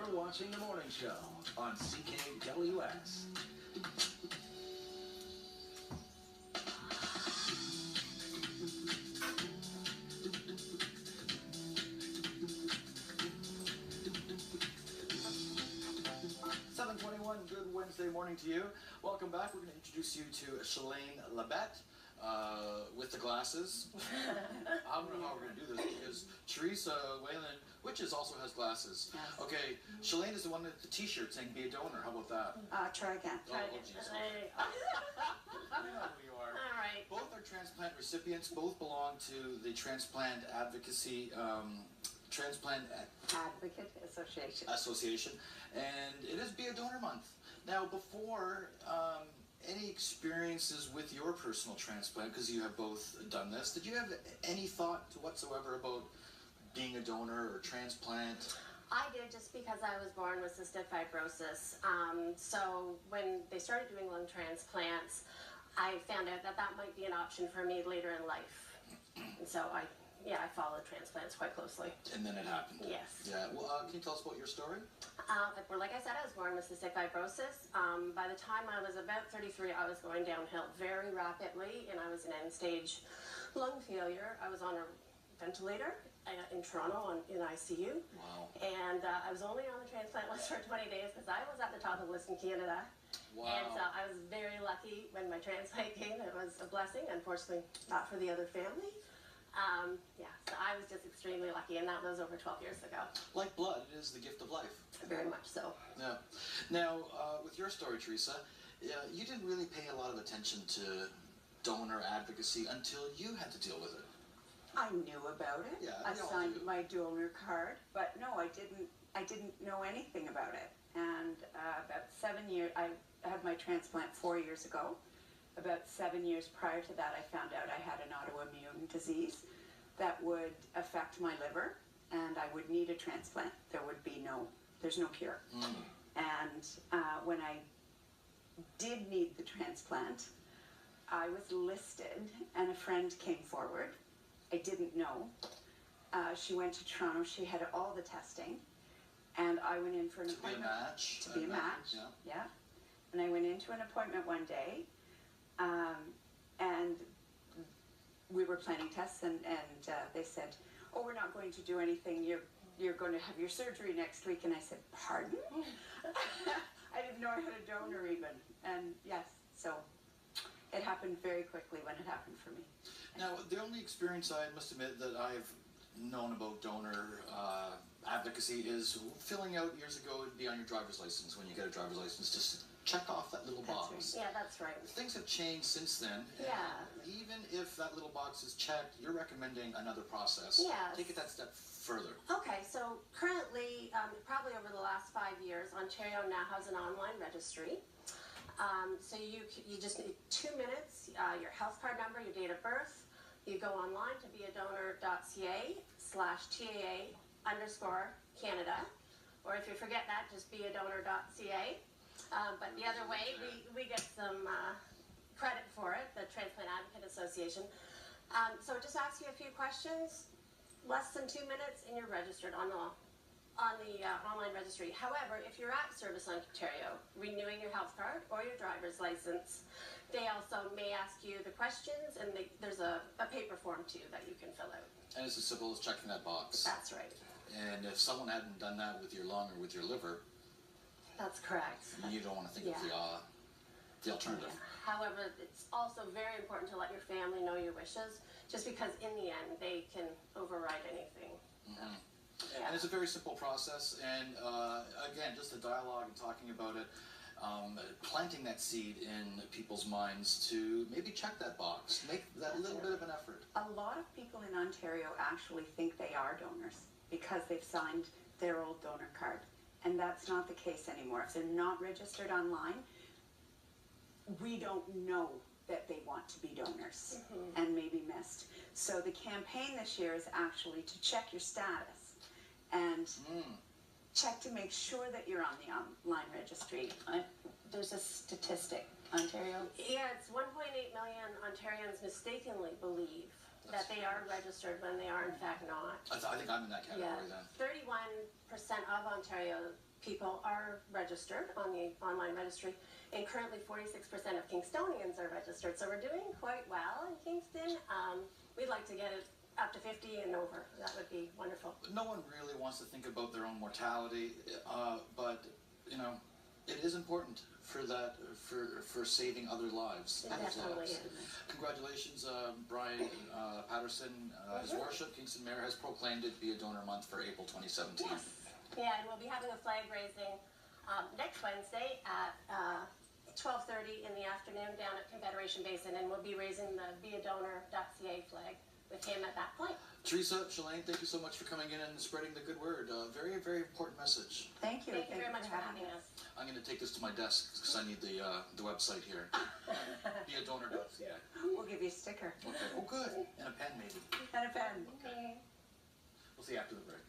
You're watching The Morning Show on CKWS. Good Wednesday morning to you. Welcome back. We're going to introduce you to Shillane with the glasses. I don't know how we're going to do this because Theresa Whalen Witches also has glasses. Yes. Okay, Shillane is the one with the t-shirt saying be a donor. How about that? Try again. Oh, geez. You know who you are. All right. Both are transplant recipients. Both belong to the Transplant Advocacy Advocate Association. And it is Be a Donor Month. Now, before any experiences with your personal transplant, because you have both done this, did you have any thought whatsoever about being a donor or transplant? I did, just because I was born with cystic fibrosis. So when they started doing lung transplants, I found out that that might be an option for me later in life. And so I followed transplants quite closely. And then it happened. Yes. Yeah. Well, can you tell us about your story? Like I said, I was born with cystic fibrosis. By the time I was about 33, I was going downhill very rapidly, and I was in end-stage lung failure. I was on a ventilator in Toronto in ICU. Wow. And I was only on the transplant list for 20 days because I was at the top of the list in Canada. Wow. And so I was very lucky when my transplant came. It was a blessing, unfortunately not for the other family. So I was just extremely lucky, and that was over 12 years ago. Like blood, it is the gift of life. Very much so. Yeah. Now, with your story, Theresa, you didn't really pay a lot of attention to donor advocacy until you had to deal with it. I knew about it. Yeah, I signed my donor card, but no, I didn't know anything about it. And about 7 years, I had my transplant 4 years ago. About 7 years prior to that, I found out I had an autoimmune disease that would affect my liver, and I would need a transplant. There's no cure. And when I did need the transplant, I was listed, and a friend came forward. I didn't know. She went to Toronto. She had all the testing, and I went in for an appointment. To be a match. Yeah. And I went into an appointment one day. And we were planning tests, and they said, "Oh, we're not going to do anything. You're going to have your surgery next week." And I said, "Pardon?" I didn't know I had a donor even. And yes, so it happened very quickly when it happened for me. Now, the only experience I must admit that I've known about donor advocacy is filling out years ago would be on your driver's license when you get a driver's license, just check off that little box. Right. Yeah, that's right. Things have changed since then. Yeah. Even if that little box is checked, you're recommending another process. Yes. Take it that step further. Okay, so currently, probably over the last 5 years, Ontario now has an online registry. So you just need 2 minutes, your health card number, your date of birth. You go online to beadonor.ca/TAA_Canada. Or if you forget that, just beadonor.ca. But the other way, we get some credit for it, the Transplant Advocate Association. So just ask you a few questions, less than 2 minutes, and you're registered on the online registry. However, if you're at Service Ontario renewing your health card or your driver's license, they also may ask you the questions, and there's a paper form too that you can fill out. And it's as simple as checking that box. That's right. And if someone hadn't done that with your lung or with your liver, that's correct. You don't want to think of the alternative. Yeah. However, it's also very important to let your family know your wishes, just because in the end they can override anything. Mm-hmm. Yeah. And it's a very simple process, and again, just the dialogue and talking about it, planting that seed in people's minds to maybe check that box, make that little bit of an effort. A lot of people in Ontario actually think they are donors because they've signed their old donor card. And that's not the case anymore. If they're not registered online, we don't know that they want to be donors and may be missed. So the campaign this year is actually to check your status and check to make sure that you're on the online registry. There's a statistic, Ontario. Yeah, it's 1.8 million Ontarians mistakenly believe that they are registered when they are in fact not. I think I'm in that category Yeah, then. 31% of Ontario people are registered on the online registry, and currently 46% of Kingstonians are registered. So we're doing quite well in Kingston. We'd like to get it up to 50 and over. That would be wonderful. No one really wants to think about their own mortality, but you know, it is important for that, for saving other lives. It others' definitely lives. is. Congratulations, Brian Patterson. His worship, Kingston Mayor, has proclaimed it to be a donor month for April 2017. Yes. Yeah, and we'll be having a flag raising next Wednesday at 12:30 in the afternoon down at Confederation Basin, and we'll be raising the beadonor.ca flag with him at that point. Theresa, Shillane, thank you so much for coming in and spreading the good word. Very, very important message. Thank you. Thank you very much for having us. I'm going to take this to my desk because I need the website here. Beadonor.ca. We'll give you a sticker Okay. Oh, good. And a pen, maybe. and a pen. Okay. We'll see you after the break.